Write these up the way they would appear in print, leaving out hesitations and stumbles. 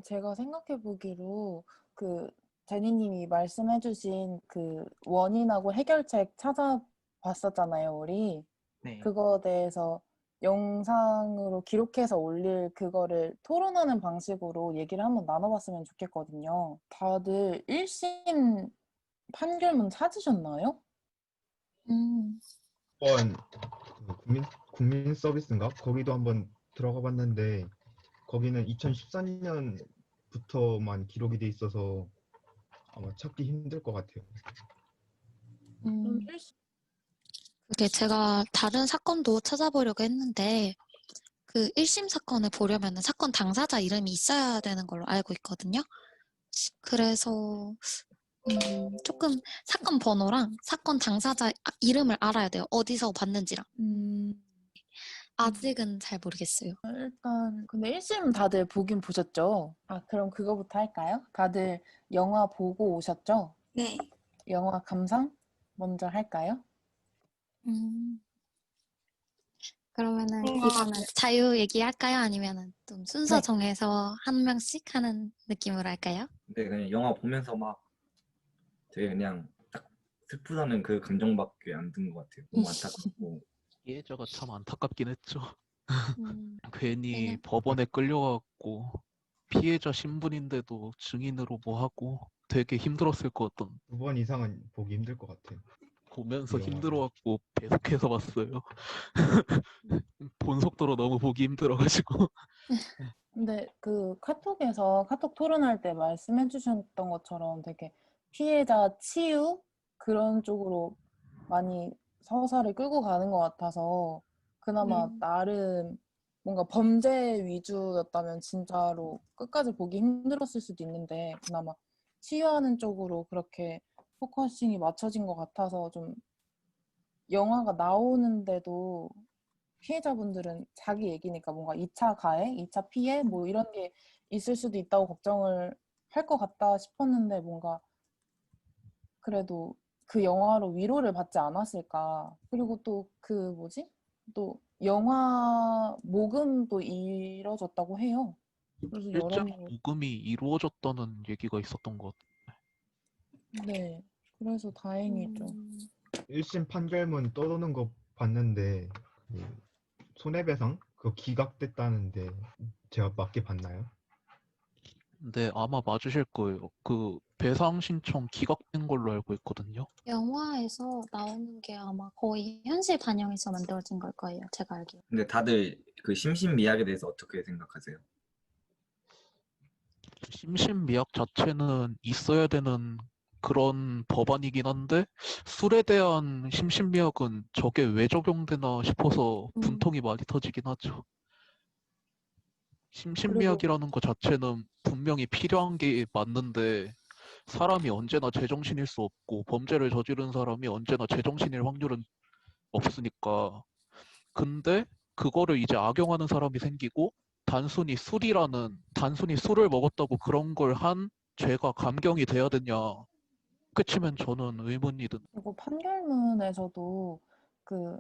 제가 생각해 보기로 그 제니님이 말씀해 주신 그 원인하고 해결책 찾아봤었잖아요, 우리. 네. 그거에 대해서 영상으로 기록해서 올릴 그거를 토론하는 방식으로 얘기를 한번 나눠봤으면 좋겠거든요. 다들 1심 판결문 찾으셨나요? 음, 한번 그 국민 서비스인가? 거기도 한번 들어가 봤는데 거기는 2014년부터만 기록이 돼 있어서 아마 찾기 힘들 것 같아요. 그럼 음. 1심 그게 제가 다른 사건도 찾아보려고 했는데 그 1심 사건을 보려면 사건 당사자 이름이 있어야 되는 걸로 알고 있거든요. 그래서 조금 사건 번호랑 사건 당사자 이름을 알아야 돼요. 어디서 봤는지랑. 아직은 잘 모르겠어요. 일단 근데 1심 다들 보긴 보셨죠? 아, 그럼 그거부터 할까요? 다들 영화 보고 오셨죠? 네. 영화 감상 먼저 할까요? 그러면은 이거는 자유 얘기할까요? 아니면은 좀 순서 네. 정해서 한 명씩 하는 느낌으로 할까요? 근데 그냥 영화 보면서 막 되게 그냥 딱 슬프다는 그 감정밖에 안 든 것 같아요. 너무 안타깝고. 피해자가 참 안타깝긴 했죠. 괜히 왜냐- 법원에 끌려가고 피해자 신분인데도 증인으로 뭐 하고 되게 힘들었을 것 같던 2번 이상은 보기 힘들 것 같아요. 보면서 이 영화는. 힘들어갖고 계속해서 봤어요. 본 속도로 너무 보기 힘들어가지고. 근데 그 카톡에서 카톡 토론할 때 말씀해 주셨던 것처럼 되게 피해자 치유 그런 쪽으로 많이 서사를 끌고 가는 것 같아서 그나마 나름 뭔가 범죄 위주였다면 진짜로 끝까지 보기 힘들었을 수도 있는데 그나마 치유하는 쪽으로 그렇게 포커싱이 맞춰진 것 같아서 좀 영화가 나오는데도 피해자분들은 자기 얘기니까 뭔가 2차 가해, 2차 피해 뭐 이런 게 있을 수도 있다고 걱정을 할 것 같다 싶었는데 뭔가 그래도 그 영화로 위로를 받지 않았을까. 그리고 또 그 뭐지? 또 영화 모금도 이뤄졌다고 해요. 그래서 실제로 여러모로 모금이 이루어졌다는 얘기가 있었던 것 같아요. 네. 그래서 다행이죠. 1심 판결문 떠도는 거 봤는데 그 손해배상 그거 기각됐다는데 제가 맞게 봤나요? 근데 아마 맞으실 거예요. 그 배상 신청 기각된 걸로 알고 있거든요. 영화에서 나오는 게 아마 거의 현실 반영해서 만들어진 걸 거예요. 제가 알기로. 근데 다들 그 심신미약에 대해서 어떻게 생각하세요? 심신미약 자체는 있어야 되는 그런 법안이긴 한데 술에 대한 심신미약은 저게 왜 적용되나 싶어서 분통이 많이 터지긴 하죠. 그리고 심신미약이라는 것 자체는 분명히 필요한 게 맞는데 사람이 언제나 제정신일 수 없고 범죄를 저지른 사람이 언제나 제정신일 확률은 없으니까. 근데 그거를 이제 악용하는 사람이 생기고 단순히 술을 먹었다고 그런 걸 한 죄가 감경이 돼야 되냐. 끝이면 저는 의문이 든. 그리고 판결문에서도 그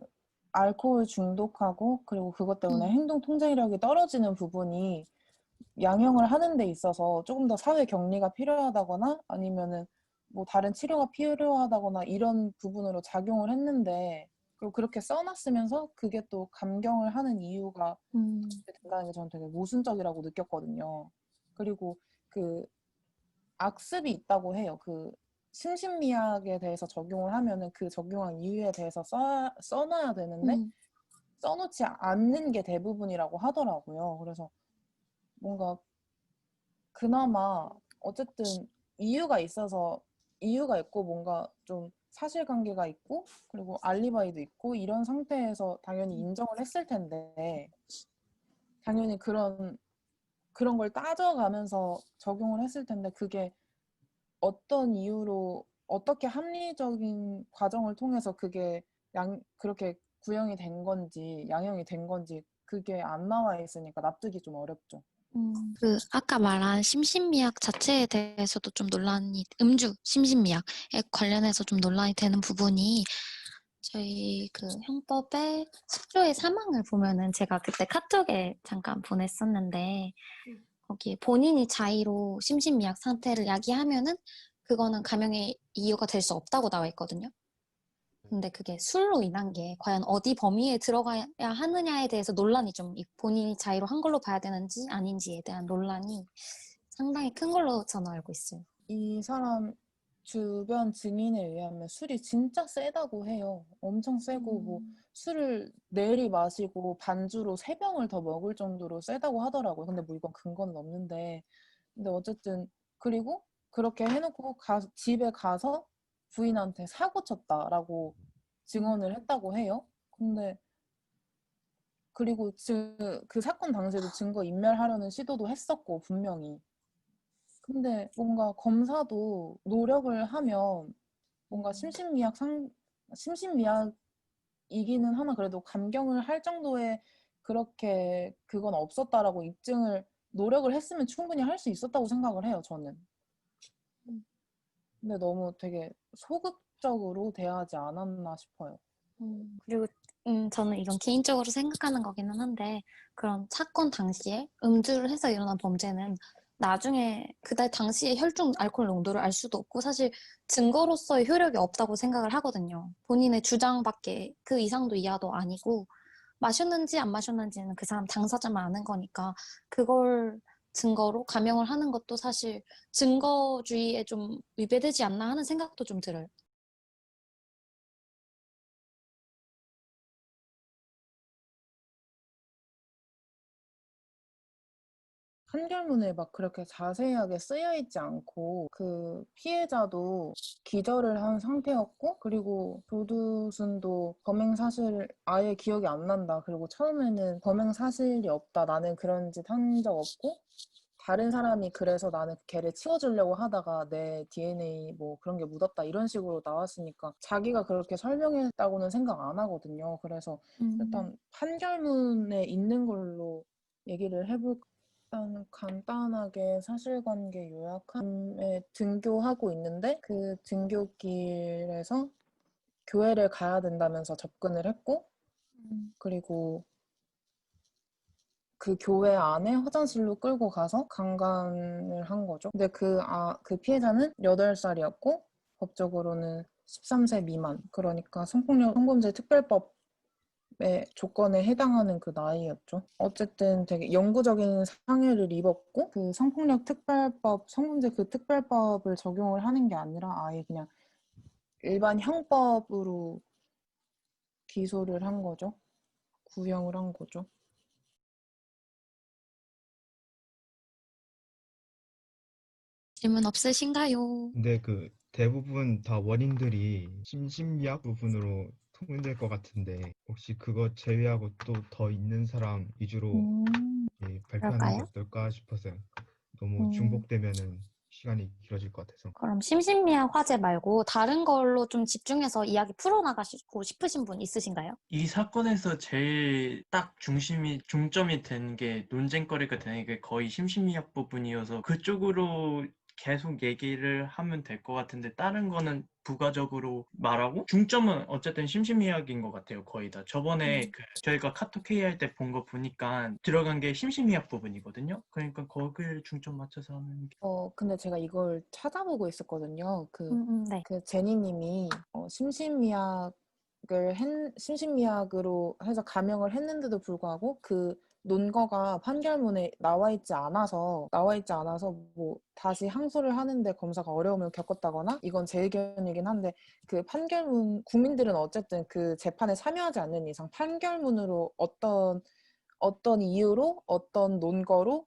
알코올 중독하고 그리고 그것 때문에 행동 통제력이 떨어지는 부분이 양형을 하는 데 있어서 조금 더 사회 격리가 필요하다거나 아니면은 뭐 다른 치료가 필요하다거나 이런 부분으로 작용을 했는데 그리고 그렇게 써놨으면서 그게 또 감경을 하는 이유가 된다는 게 저는 되게 모순적이라고 느꼈거든요. 그리고 그 악습이 있다고 해요. 그 심신미약에 대해서 적용을 하면은 그 적용한 이유에 대해서 써놔야 되는데 써놓지 않는 게 대부분이라고 하더라고요. 그래서 뭔가 그나마 어쨌든 이유가 있고 뭔가 좀 사실관계가 있고 그리고 알리바이도 있고 이런 상태에서 당연히 인정을 했을 텐데 당연히 그런 걸 따져가면서 적용을 했을 텐데 그게 어떤 이유로 어떻게 합리적인 과정을 통해서 그게 그렇게 구형이 된 건지 양형이 된 건지 그게 안 나와 있으니까 납득이 좀 어렵죠. 그 아까 말한 심신미약 자체에 대해서도 좀 음주 심신미약에 관련해서 좀 논란이 되는 부분이 저희 그 형법의 10조의 사망을 보면은 제가 그때 카톡에 잠깐 보냈었는데 거기에 본인이 자의로 심신미약 상태를 야기하면은 그거는 감형의 이유가 될 수 없다고 나와 있거든요. 근데 그게 술로 인한 게 과연 어디 범위에 들어가야 하느냐에 대해서 논란이 좀 본인이 자의로 한 걸로 봐야 되는지 아닌지에 대한 논란이 상당히 큰 걸로 저는 알고 있어요. 이 사람 주변 증인에 의하면 술이 진짜 세다고 해요. 엄청 세고 뭐 술을 내리 마시고 반주로 3병을 더 먹을 정도로 세다고 하더라고요. 근데 뭐 이건 근거는 없는데. 근데 어쨌든 그리고 그렇게 해놓고 집에 가서 부인한테 사고 쳤다라고 증언을 했다고 해요. 근데 그리고 그 사건 당시에도 증거 인멸하려는 시도도 했었고 분명히. 근데 뭔가 검사도 노력을 하면 뭔가 심신미약이기는 하나 그래도 감경을 할 정도의 그렇게 그건 없었다라고 입증을 노력을 했으면 충분히 할 수 있었다고 생각을 해요, 저는. 근데 너무 되게 소극적으로 대하지 않았나 싶어요. 그리고 저는 이건 개인적으로 생각하는 거기는 한데 그런 사건 당시에 음주를 해서 일어난 범죄는 나중에 그날 당시에 혈중 알코올 농도를 알 수도 없고 사실 증거로서의 효력이 없다고 생각을 하거든요. 본인의 주장밖에 그 이상도 이하도 아니고 마셨는지 안 마셨는지는 그 사람 당사자만 아는 거니까 그걸 증거로 감형을 하는 것도 사실 증거주의에 좀 위배되지 않나 하는 생각도 좀 들어요. 판결문에 막 그렇게 자세하게 쓰여 있지 않고 그 피해자도 기절을 한 상태였고 그리고 조두순도 범행 사실 아예 기억이 안 난다. 그리고 처음에는 범행 사실이 없다. 나는 그런 짓 한 적 없고 다른 사람이 그래서 나는 걔를 치워주려고 하다가 내 DNA 뭐 그런 게 묻었다 이런 식으로 나왔으니까 자기가 그렇게 설명했다고는 생각 안 하거든요. 그래서 일단 판결문에 있는 걸로 얘기를 해볼까? 일단 간단하게 사실관계 요약함에 등교하고 있는데 그 등교길에서 교회를 가야 된다면서 접근을 했고 그리고 그 교회 안에 화장실로 끌고 가서 강간을 한 거죠. 근데 그 피해자는 8살이었고 법적으로는 13세 미만 그러니까 성폭력 성범죄 특별법 조건에 해당하는 그 나이였죠. 어쨌든 되게 영구적인 상해를 입었고 그 성폭력 특별법, 성범죄 그 특별법을 적용을 하는 게 아니라 아예 그냥 일반 형법으로 기소를 한 거죠. 구형을 한 거죠. 질문 없으신가요? 근데 그 대부분 다 원인들이 심신미약 부분으로 통일될 것 같은데 혹시 그거 제외하고 또 더 있는 사람 위주로 발표하는 게 그럴까요? 어떨까 싶어서요. 너무 음, 중복되면은 시간이 길어질 것 같아서. 그럼 심신미약 화재 말고 다른 걸로 좀 집중해서 이야기 풀어나가시고 싶으신 분 있으신가요? 이 사건에서 제일 딱 중점이 된 게 논쟁거리가 되는 게 거의 심신미약 부분이어서 그쪽으로 계속 얘기를 하면 될 것 같은데 다른 거는 부가적으로 말하고 중점은 어쨌든 심신미약인 것 같아요. 거의 다. 저번에 저희가 카톡 회의할 때 본 거 보니까 들어간 게 심신미약 부분이거든요. 그러니까 거기를 중점 맞춰서 하는 게 근데 제가 이걸 찾아보고 있었거든요. 네. 그 제니님이 심신미약으로 해서 감형을 했는데도 불구하고 그 논거가 판결문에 나와 있지 않아서 뭐 다시 항소를 하는데 검사가 어려움을 겪었다거나 이건 제 의견이긴 한데 그 판결문 국민들은 어쨌든 그 재판에 참여하지 않는 이상 판결문으로 어떤 이유로 어떤 논거로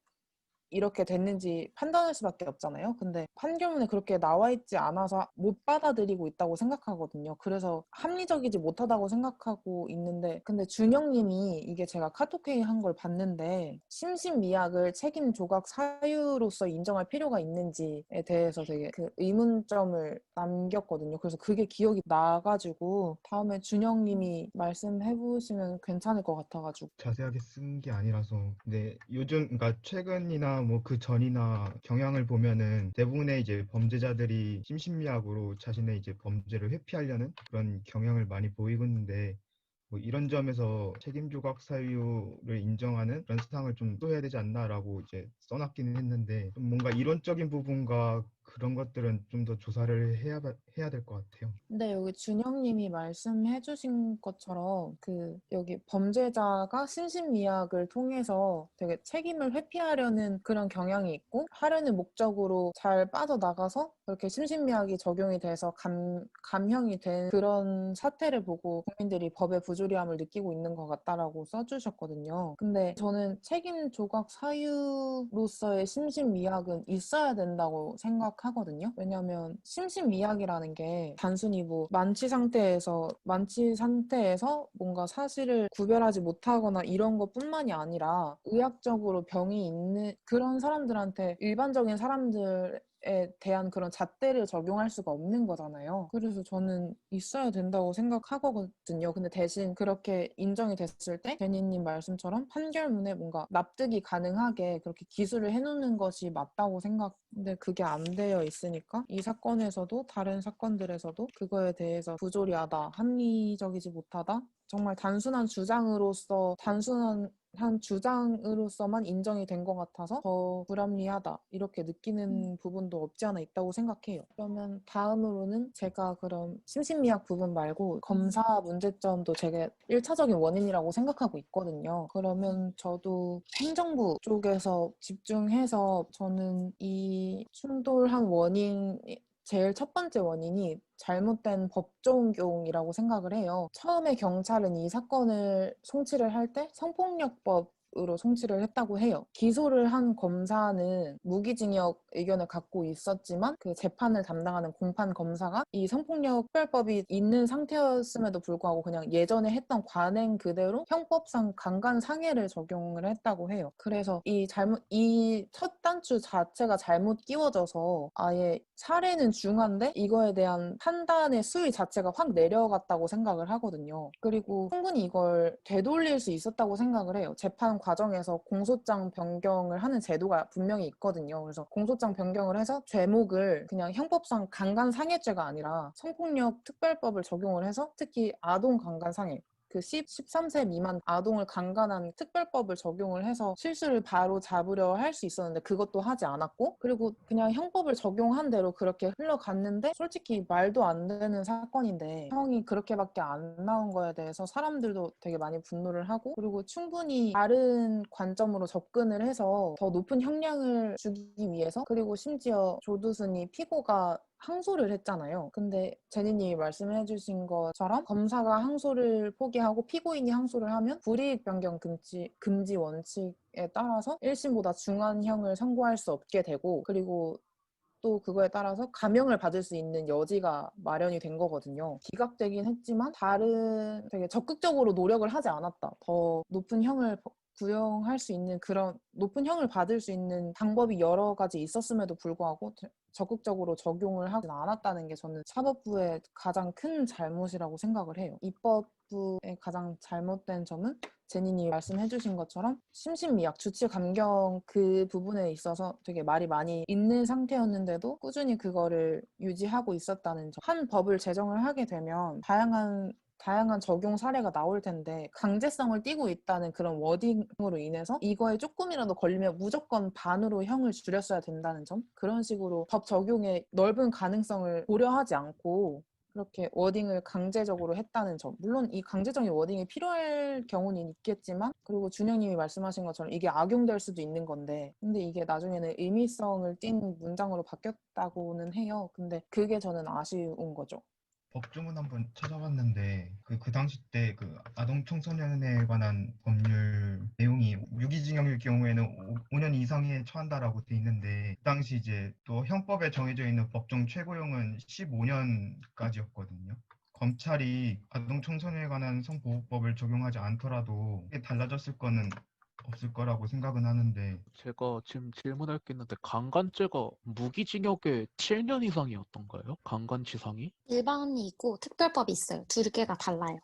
이렇게 됐는지 판단할 수밖에 없잖아요. 근데 판결문에 그렇게 나와 있지 않아서 못 받아들이고 있다고 생각하거든요. 그래서 합리적이지 못하다고 생각하고 있는데 근데 준영님이 이게 제가 카톡회의 한 걸 봤는데 심신미약을 책임 조각 사유로서 인정할 필요가 있는지에 대해서 되게 그 의문점을 남겼거든요. 그래서 그게 기억이 나가지고 다음에 준영님이 말씀해보시면 괜찮을 것 같아가지고. 자세하게 쓴 게 아니라서. 근데 요즘 그러니까 최근이나 뭐 그 전이나 경향을 보면은 대부분의 이제 범죄자들이 심신미약으로 자신의 이제 범죄를 회피하려는 그런 경향을 많이 보이고 있는데 뭐 이런 점에서 책임 조각 사유를 인정하는 그런 사항을 좀 써야 되지 않나라고 이제 써놨기는 했는데 좀 뭔가 이론적인 부분과 그런 것들은 좀 더 조사를 해야 될 것 같아요. 근데 여기 준영님이 말씀해주신 것처럼 그 여기 범죄자가 심신미약을 통해서 되게 책임을 회피하려는 그런 경향이 있고 하려는 목적으로 잘 빠져나가서 그렇게 심신미약이 적용이 돼서 감형이 된 그런 사태를 보고 국민들이 법의 부조리함을 느끼고 있는 것 같다라고 써주셨거든요. 근데 저는 책임 조각 사유로서의 심신미약은 있어야 된다고 생각하거든요. 왜냐하면 심신미약이라는 게 단순히 뭐 만취 상태에서 뭔가 사실을 구별하지 못하거나 이런 것뿐만이 아니라 의학적으로 병이 있는 그런 사람들한테 일반적인 사람들에 대한 그런 잣대를 적용할 수가 없는 거잖아요. 그래서 저는 있어야 된다고 생각하거든요. 근데 대신 그렇게 인정이 됐을 때 제니님 말씀처럼 판결문에 뭔가 납득이 가능하게 그렇게 기술을 해놓는 것이 맞다고 근데 그게 안 되어 있으니까 이 사건에서도 다른 사건들에서도 그거에 대해서 부조리하다, 합리적이지 못하다, 정말 단순한 주장으로서만 인정이 된 것 같아서 더 불합리하다 이렇게 느끼는 부분도 없지 않아 있다고 생각해요. 그러면 다음으로는 제가 그럼 심신미약 부분 말고 검사 문제점도 제가 1차적인 원인이라고 생각하고 있거든요. 그러면 저도 행정부 쪽에서 집중해서 저는 이 충돌한 제일 첫 번째 원인이 잘못된 법조응용이라고 생각을 해요. 처음에 경찰은 이 사건을 송치를 할 때 성폭력법으로 송치를 했다고 해요. 기소를 한 검사는 무기징역 의견을 갖고 있었지만 그 재판을 담당하는 공판 검사가 이 성폭력 특별법이 있는 상태였음에도 불구하고 그냥 예전에 했던 관행 그대로 형법상 강간상해를 적용을 했다고 해요. 그래서 이 첫 단추 자체가 잘못 끼워져서 아예 사례는 중한데 이거에 대한 판단의 수위 자체가 확 내려갔다고 생각을 하거든요. 그리고 충분히 이걸 되돌릴 수 있었다고 생각을 해요. 재판 과정에서 공소장 변경을 하는 제도가 분명히 있거든요. 그래서 공소장 변경을 해서 죄목을 그냥 형법상 강간상해죄가 아니라 성폭력 특별법을 적용을 해서 특히 아동 강간상해 13세 미만 아동을 강간한 특별법을 적용을 해서 실수를 바로 잡으려 할 수 있었는데 그것도 하지 않았고 그리고 그냥 형법을 적용한 대로 그렇게 흘러갔는데 솔직히 말도 안 되는 사건인데 형이 그렇게밖에 안 나온 거에 대해서 사람들도 되게 많이 분노를 하고 그리고 충분히 다른 관점으로 접근을 해서 더 높은 형량을 주기 위해서 그리고 심지어 조두순이 피고가 항소를 했잖아요. 근데 제니님이 말씀해주신 것처럼 검사가 항소를 포기하고 피고인이 항소를 하면 불이익 변경 금지 원칙에 따라서 1심보다 중한 형을 선고할 수 없게 되고 그리고 또 그거에 따라서 감형을 받을 수 있는 여지가 마련이 된 거거든요. 기각되긴 했지만 되게 적극적으로 노력을 하지 않았다. 더 높은 형을 구형할 수 있는 그런 높은 형을 받을 수 있는 방법이 여러 가지 있었음에도 불구하고 적극적으로 적용을 하지 않았다는 게 저는 사법부의 가장 큰 잘못이라고 생각을 해요. 입법부의 가장 잘못된 점은 제니님 말씀해주신 것처럼 심신미약, 주치감경 그 부분에 있어서 되게 말이 많이 있는 상태였는데도 꾸준히 그거를 유지하고 있었다는 점. 한 법을 제정을 하게 되면 다양한 적용 사례가 나올 텐데 강제성을 띠고 있다는 그런 워딩으로 인해서 이거에 조금이라도 걸리면 무조건 반으로 형을 줄였어야 된다는 점 그런 식으로 법 적용의 넓은 가능성을 고려하지 않고 그렇게 워딩을 강제적으로 했다는 점 물론 이 강제적인 워딩이 필요할 경우는 있겠지만 그리고 준영님이 말씀하신 것처럼 이게 악용될 수도 있는 건데 근데 이게 나중에는 의미성을 띤 문장으로 바뀌었다고는 해요. 근데 그게 저는 아쉬운 거죠. 법조문 한번 찾아봤는데 그 당시 때 그 아동 청소년에 관한 법률 내용이 유기징역일 경우에는 5년 이상에 처한다라고 돼 있는데 그 당시 이제 또 형법에 정해져 있는 법정 최고형은 15년까지였거든요. 검찰이 아동 청소년에 관한 성보호법을 적용하지 않더라도 이게 달라졌을 거는 없을 거라고 생각은 하는데 제가 지금 질문할 게 있는데 강간죄가 무기징역에 7년 이상이었던가요? 강간치상이? 일반이 있고 특별법이 있어요. 두 개가 달라요.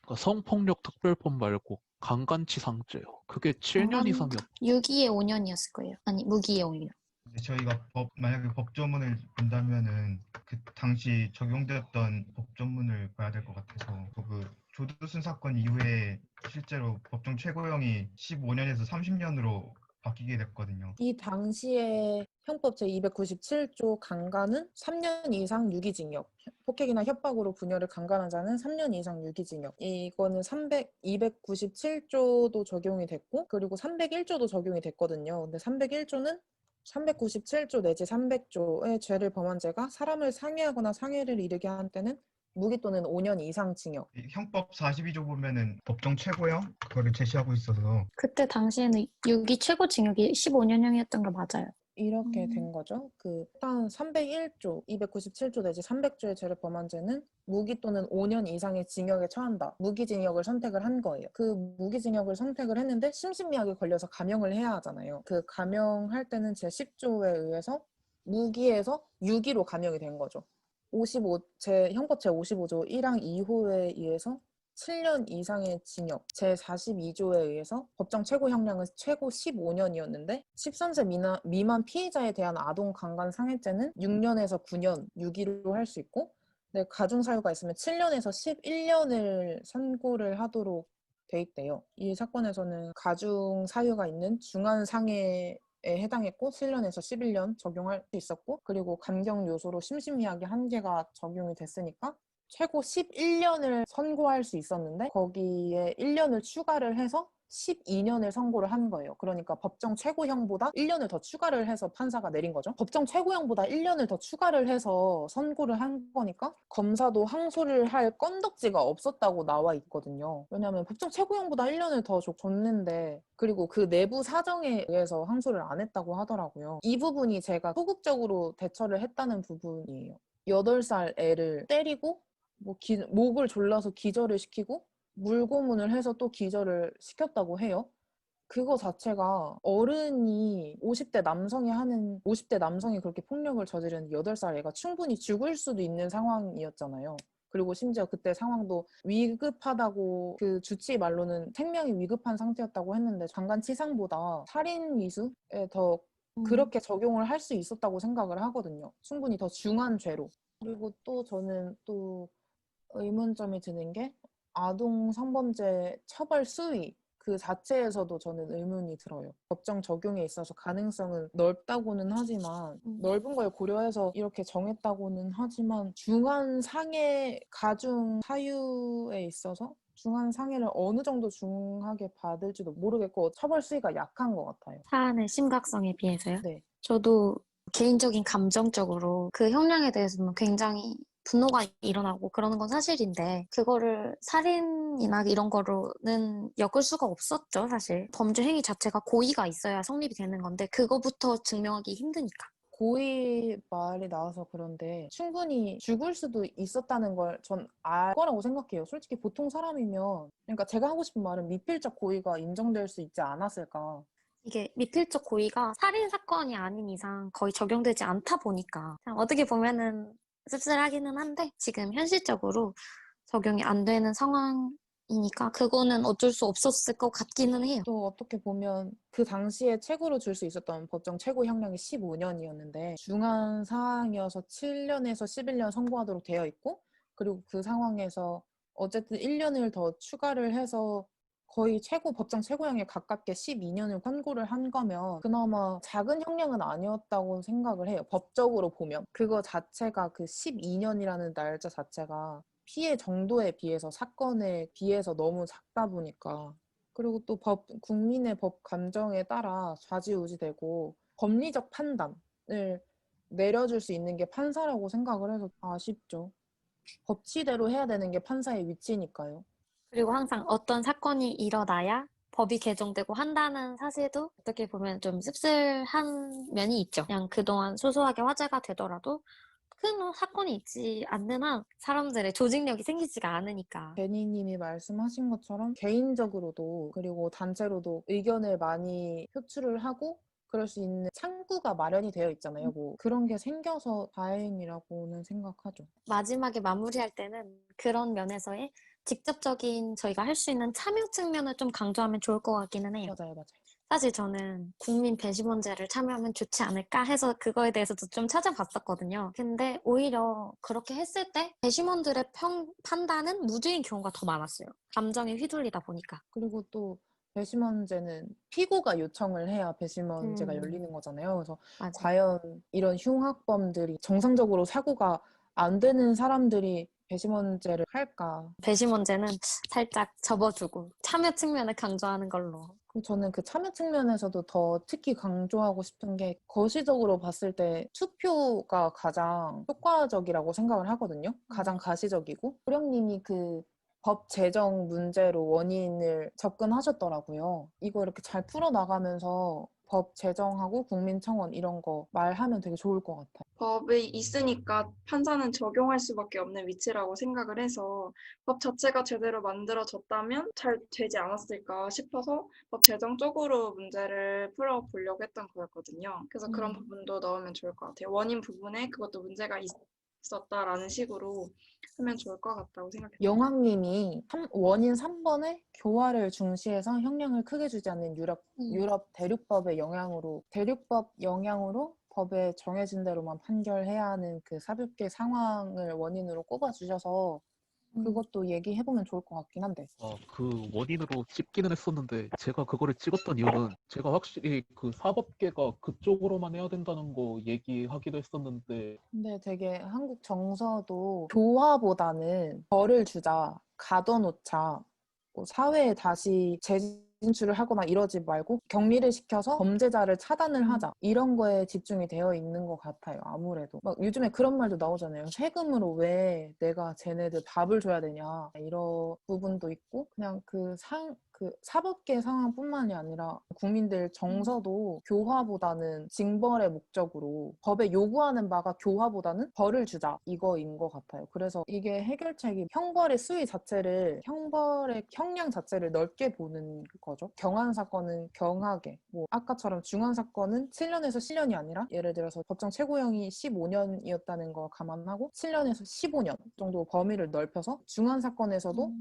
그러니까 성폭력 특별법 말고 강간치상죄요. 그게 7년 이상이었. 유기에 5년이었을 거예요. 아니 무기에 5년. 근데 저희가 만약에 법조문을 본다면은 그 당시 적용되었던 법조문을 봐야 될 것 같아서 그 조두순 사건 이후에 실제로 법정 최고형이 15년에서 30년으로 바뀌게 됐거든요. 이 당시에 형법 제297조 강간은 3년 이상 유기징역, 폭행이나 협박으로 부녀를 강간한 자는 3년 이상 유기징역. 이거는 297조도 적용이 됐고, 그리고 301조도 적용이 됐거든요. 근데 301조는 397조 내지 300조의 죄를 범한 죄가 사람을 상해하거나 상해를 이르게 한 때는 무기 또는 5년 이상 징역. 이 형법 42조 보면은 법정 최고형 그거를 제시하고 있어서 그때 당시에는 유기 최고 징역이 15년형이었던 게 맞아요. 이렇게 된 거죠. 일단 301조, 297조 내지 300조의 죄를 범한 죄는 무기 또는 5년 이상의 징역에 처한다. 무기징역을 선택을 한 거예요. 그 무기징역을 선택을 했는데 심신미약에 걸려서 감형을 해야 하잖아요. 그 감형할 때는 제10조에 의해서 무기에서 유기로 감형이 된 거죠. 형법 제55조 1항 2호에 의해서 7년 이상의 징역, 제42조에 의해서 법정 최고 형량은 최고 15년이었는데 13세 미만 피해자에 대한 아동 강간 상해죄는 6년에서 9년 유기로 할 수 있고, 네, 가중 사유가 있으면 7년에서 11년을 선고를 하도록 돼 있대요. 이 사건에서는 가중 사유가 있는 중한 상해에 해당했고 7년에서 11년 적용할 수 있었고, 그리고 감경 요소로 심신미약의 한계가 적용이 됐으니까 최고 11년을 선고할 수 있었는데 거기에 1년을 추가를 해서 12년을 선고를 한 거예요. 그러니까 법정 최고형보다 1년을 더 추가를 해서 판사가 내린 거죠. 법정 최고형보다 1년을 더 추가를 해서 선고를 한 거니까 검사도 항소를 할 건덕지가 없었다고 나와 있거든요. 왜냐하면 법정 최고형보다 1년을 더 줬는데, 그리고 그 내부 사정에 의해서 항소를 안 했다고 하더라고요. 이 부분이 제가 소극적으로 대처를 했다는 부분이에요. 8살 애를 때리고 목을 졸라서 기절을 시키고 물고문을 해서 또 기절을 시켰다고 해요. 그거 자체가 어른이 50대 남성이 그렇게 폭력을 저지르는 8살 애가 충분히 죽을 수도 있는 상황이었잖아요. 그리고 심지어 그때 상황도 위급하다고 그 주치 말로는 생명이 위급한 상태였다고 했는데 강간치상보다 살인 미수에 더 그렇게 적용을 할 수 있었다고 생각을 하거든요. 충분히 더 중한 죄로. 그리고 또 저는 또 의문점이 드는 게 아동 성범죄 처벌 수위 그 자체에서도 저는 의문이 들어요. 법정 적용에 있어서 가능성은 넓다고는 하지만 넓은 걸 고려해서 이렇게 정했다고는 하지만 중한 상해 가중 사유에 있어서 중한 상해를 어느 정도 중하게 받을지도 모르겠고 처벌 수위가 약한 것 같아요. 사안의 심각성에 비해서요? 네. 저도 개인적인 감정적으로 그 형량에 대해서는 굉장히 분노가 일어나고 그러는 건 사실인데 그거를 살인이나 이런 거로는 엮을 수가 없었죠, 사실. 범죄 행위 자체가 고의가 있어야 성립이 되는 건데 그거부터 증명하기 힘드니까. 고의 말이 나와서 그런데 충분히 죽을 수도 있었다는 걸 전 알 거라고 생각해요. 솔직히 보통 사람이면, 그러니까 제가 하고 싶은 말은 미필적 고의가 인정될 수 있지 않았을까. 이게 미필적 고의가 살인 사건이 아닌 이상 거의 적용되지 않다 보니까 어떻게 보면은 씁쓸하기는 한데 지금 현실적으로 적용이 안 되는 상황이니까 그거는 어쩔 수 없었을 것 같기는 해요. 또 어떻게 보면 그 당시에 최고로 줄 수 있었던 법정 최고 형량이 15년이었는데 중한 사항이어서 7년에서 11년 선고하도록 되어 있고, 그리고 그 상황에서 어쨌든 1년을 더 추가를 해서 거의 법정 최고형에 가깝게 12년을 선고를 한 거면 그나마 작은 형량은 아니었다고 생각을 해요. 법적으로 보면. 그거 자체가 그 12년이라는 날짜 자체가 피해 정도에 비해서 사건에 비해서 너무 작다 보니까, 그리고 또 국민의 법 감정에 따라 좌지우지되고 법리적 판단을 내려줄 수 있는 게 판사라고 생각을 해서 아쉽죠. 법치대로 해야 되는 게 판사의 위치니까요. 그리고 항상 어떤 사건이 일어나야 법이 개정되고 한다는 사실도 어떻게 보면 좀 씁쓸한 면이 있죠. 그냥 그동안 소소하게 화제가 되더라도 큰 사건이 있지 않는 한 사람들의 조직력이 생기지가 않으니까. 베니님이 말씀하신 것처럼 개인적으로도 그리고 단체로도 의견을 많이 표출을 하고 그럴 수 있는 창구가 마련이 되어 있잖아요. 뭐 그런 게 생겨서 다행이라고는 생각하죠. 마지막에 마무리할 때는 그런 면에서의 직접적인 저희가 할 수 있는 참여 측면을 좀 강조하면 좋을 것 같기는 해요. 맞아요. 사실 저는 국민 배심원제를 참여하면 좋지 않을까 해서 그거에 대해서도 좀 찾아봤었거든요. 근데 오히려 그렇게 했을 때 배심원들의 판단은 무죄인 경우가 더 많았어요. 감정에 휘둘리다 보니까. 그리고 또 배심원제는 피고가 요청을 해야 배심원제가 열리는 거잖아요. 그래서 맞아요. 과연 이런 흉악범들이 정상적으로 사고가 안 되는 사람들이 배심원제를 할까? 배심원제는 살짝 접어두고 참여 측면을 강조하는 걸로. 그럼 저는 그 참여 측면에서도 더 특히 강조하고 싶은 게 거시적으로 봤을 때 투표가 가장 효과적이라고 생각을 하거든요. 가장 가시적이고. 호령님이 그 법 제정 문제로 원인을 접근하셨더라고요. 이거 이렇게 잘 풀어나가면서 법 제정하고 국민청원 이런 거 말하면 되게 좋을 것 같아요. 법이 있으니까 판사는 적용할 수밖에 없는 위치라고 생각을 해서 법 자체가 제대로 만들어졌다면 잘 되지 않았을까 싶어서 법 제정 쪽으로 문제를 풀어보려고 했던 거였거든요. 그래서 그런 부분도 넣으면 좋을 것 같아요. 원인 부분에 그것도 문제가 있었다라는 식으로 하면 좋을 것 같다고 생각해요. 영학님이 원인 3번에 교화를 중시해서 형량을 크게 주지 않는 유럽 대륙법의 영향으로 법에 정해진 대로만 판결해야 하는 그 사법계 상황을 원인으로 꼽아주셔서 그것도 얘기해보면 좋을 것 같긴 한데. 그 원인으로 찍기는 했었는데 제가 그거를 찍었던 이유는 제가 확실히 그 사법계가 그쪽으로만 해야 된다는 거 얘기하기도 했었는데 근데 되게 한국 정서도 교화보다는 벌을 주자, 가둬놓자, 뭐 사회에 다시 재진출을 하거나 이러지 말고 격리를 시켜서 범죄자를 차단을 하자 이런 거에 집중이 되어 있는 것 같아요. 아무래도 막 요즘에 그런 말도 나오잖아요. 세금으로 왜 내가 쟤네들 밥을 줘야 되냐 이런 부분도 있고 그냥 그 사법계 상황뿐만이 아니라 국민들 정서도 교화보다는 징벌의 목적으로 법에 요구하는 바가 교화보다는 벌을 주자 이거인 것 같아요. 그래서 이게 해결책이 형벌의 수위 자체를 형벌의 형량 자체를 넓게 보는 거죠. 경한 사건은 경하게 뭐 아까처럼 중한 사건은 7년에서 10년이 아니라 예를 들어서 법정 최고형이 15년이었다는 걸 감안하고 7년에서 15년 정도 범위를 넓혀서 중한 사건에서도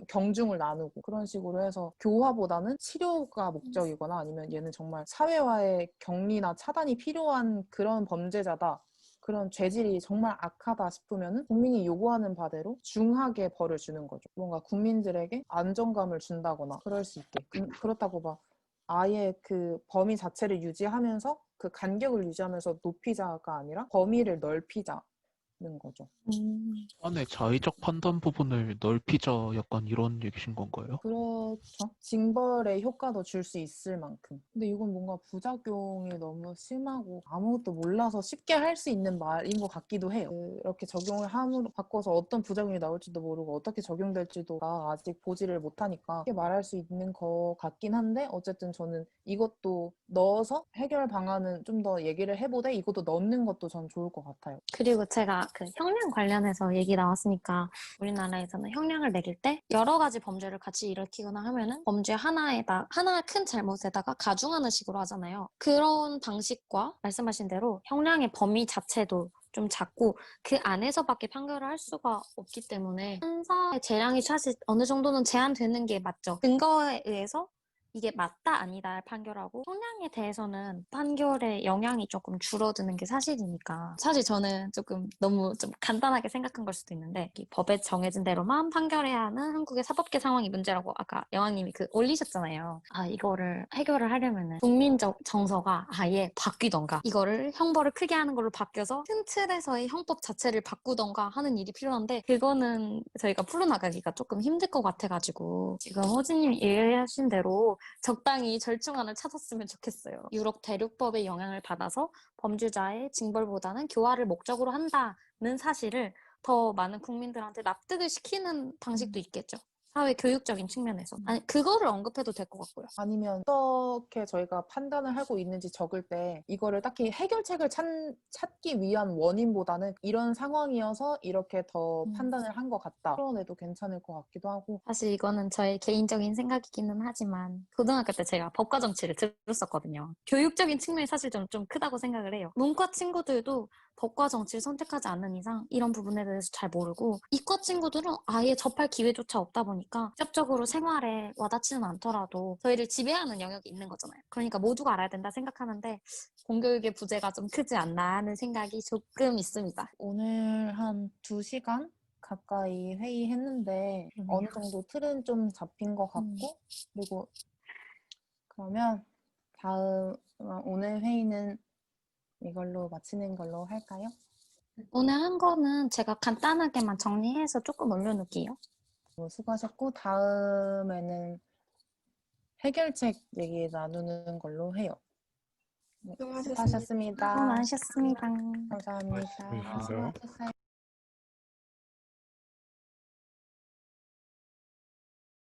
경중을 나누고 그런 식으로 해서 교화보다는 치료가 목적이거나 아니면 얘는 정말 사회와의 격리나 차단이 필요한 그런 범죄자다. 그런 죄질이 정말 악하다 싶으면 국민이 요구하는 바대로 중하게 벌을 주는 거죠. 뭔가 국민들에게 안정감을 준다거나 그럴 수 있게. 그렇다고 막 아예 그 범위 자체를 유지하면서 그 간격을 유지하면서 높이자가 아니라 범위를 넓히자는 거죠. 안에 자의적 판단 부분을 넓히자 약간 이런 얘기신 건가요? 그렇죠. 징벌의 효과도 줄 수 있을 만큼. 근데 이건 뭔가 부작용이 너무 심하고 아무것도 몰라서 쉽게 할 수 있는 말인 것 같기도 해요. 이렇게 적용을 함으로 바꿔서 어떤 부작용이 나올지도 모르고 어떻게 적용될지도 아직 보지를 못하니까 쉽게 말할 수 있는 것 같긴 한데 어쨌든 저는 이것도 넣어서 해결 방안은 좀 더 얘기를 해보되 이것도 넣는 것도 전 좋을 것 같아요. 그리고 제가 그 형량 관련해서 얘기 나왔으니까 우리나라에서는 형량을 매길 때 여러 가지 범죄를 같이 일으키거나 하면은 범죄 하나의 큰 잘못에다가 가중하는 식으로 하잖아요. 그런 방식과 말씀하신 대로 형량의 범위 자체도 좀 작고 그 안에서밖에 판결을 할 수가 없기 때문에 판사의 재량이 사실 어느 정도는 제한되는 게 맞죠. 근거에 의해서 이게 맞다 아니다 판결하고 형량에 대해서는 판결의 영향이 조금 줄어드는 게 사실이니까 사실 저는 조금 너무 좀 간단하게 생각한 걸 수도 있는데 이 법에 정해진 대로만 판결해야 하는 한국의 사법계 상황이 문제라고 아까 영왕님이 올리셨잖아요. 이거를 해결을 하려면은 국민적 정서가 아예 바뀌던가 이거를 형벌을 크게 하는 걸로 바뀌어서 큰 틀에서의 형법 자체를 바꾸던가 하는 일이 필요한데 그거는 저희가 풀어나가기가 조금 힘들 것 같아가지고 지금 호진님이 얘기하신 대로 적당히 절충안을 찾았으면 좋겠어요. 유럽 대륙법의 영향을 받아서 범죄자의 징벌보다는 교화를 목적으로 한다는 사실을 더 많은 국민들한테 납득을 시키는 방식도 있겠죠. 사회 교육적인 측면에서. 아니 그거를 언급해도 될 것 같고요. 아니면 어떻게 저희가 판단을 하고 있는지 적을 때 이거를 딱히 해결책을 찾기 위한 원인보다는 이런 상황이어서 이렇게 더 판단을 한 것 같다. 풀어내도 괜찮을 것 같기도 하고. 사실 이거는 저의 개인적인 생각이기는 하지만 고등학교 때 제가 법과 정치를 들었었거든요. 교육적인 측면이 사실 좀 크다고 생각을 해요. 문과 친구들도 법과 정치를 선택하지 않는 이상 이런 부분에 대해서 잘 모르고 이과 친구들은 아예 접할 기회조차 없다 보니까 직접적으로 생활에 와닿지는 않더라도 저희를 지배하는 영역이 있는 거잖아요. 그러니까 모두가 알아야 된다 생각하는데 공교육의 부재가 좀 크지 않나 하는 생각이 조금 있습니다. 오늘 한 2시간 가까이 회의했는데 어느 정도 틀은 좀 잡힌 것 같고 그리고 그러면 다음 오늘 회의는 이걸로 마치는 걸로 할까요? 오늘 한 거는 제가 간단하게만 정리해서 조금 올려놓을게요. 수고하셨고 다음에는 해결책 얘기 나누는 걸로 해요. 네, 수고하셨습니다. 수고하셨습니다. 수고 많으셨습니다. 감사합니다. 수고하셨습니다. 수고하셨어요.